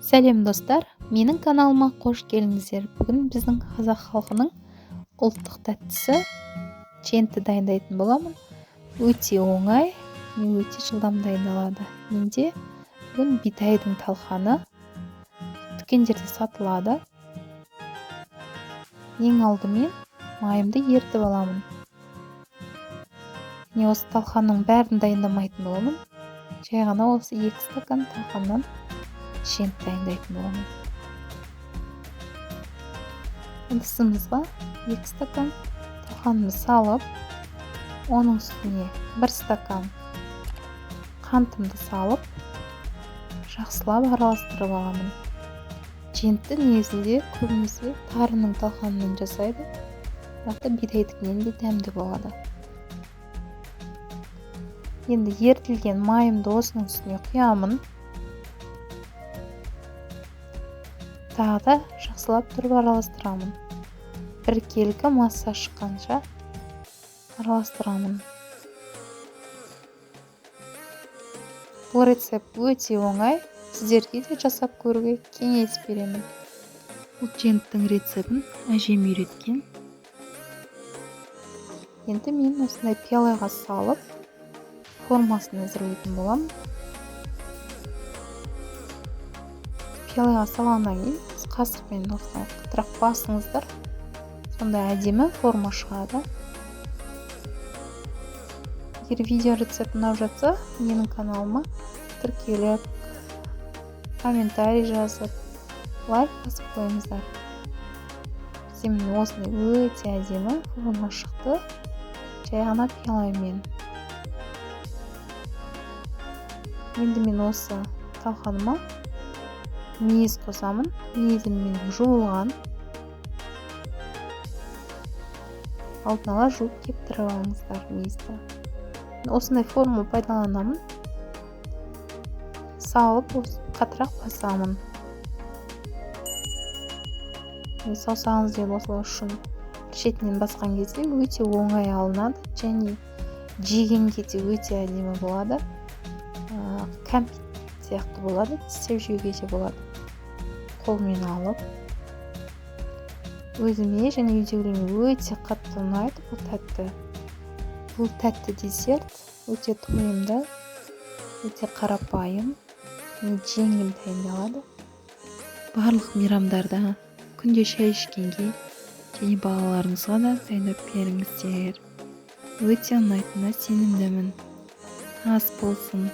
Сәлем достар, менің каналыма қош келдіңіздер. Бүгін біздің қазақ халқының ұлттық тәттісі ченті дайындайтын боламын. Өте оңай, өте жылдам дайындалады. Менде бүгін бидайдың талқаны дүкендерде сатылады. Ең алдымен майымды ертіп аламын. Осы талқанның бәрін дайындамайтын боламын. Жай ғана осы 2 стакан талқаннан ченті дайындайтын боламын. Ыдысымызға 2 стакан талқанымды салып, оның үстіне 1 стакан қантымды салып, жақсылап араластырып аламын. Ченті негізінде көбінесе тарының талқанынан жасайды, бірақ та бидайдікінен де дәмді болады. Енді ертілген майымды осының үстіне құямын. Тағы да жақсылап тұрып араластырамын. Бір келгі масса шыққанша араластырамын. Бұл рецепт өте оңай, сіздерге де жасап көруге кеңес беремін. Бұл ченттің рецептін әжем үйреткен. Енді мен осындай пиалаға салып, формасын әзірлейтін боламын. Пиалаға салғаннан кейін қасықпен осылай қытырақ басыңыздар. Сонда әдемі форма шығады. Егер видео рецепт ұнап жатса, менің каналыма тіркеліп, комментарий жазып, лайк басып қойыңыздар. Бізде осындай өте әдемі форма шықты. Жай ғана пиаламен. Енді мен осы талқаныма мейіз қосамын. Мейізім менің жуылған. Алдын ала жуып кептіріп алыңыздар мейізді. Осындай форма пайдаланамын. Салып, қатырақ басамын. Саусағыңызбен осылай ұшын шетінен басқан кезде өте оңай алынады, және жегенге де өте әдемі болады. Кәмпит сияқты болады, тістеп жеуге де болады. Қолмен алып, өзіме және үйдегілеріме өте қатты ұнайды бұл тәтті. Бұл тәтті десерт өте тойымды, өте қарапайым, жеңіл дайындалады. Барлық мейрамдарда, күнде шай ішкенге және балаларыңызға да дайындап беріңіздер. Өте ұнайтынына сенімдімін. Ас болсын.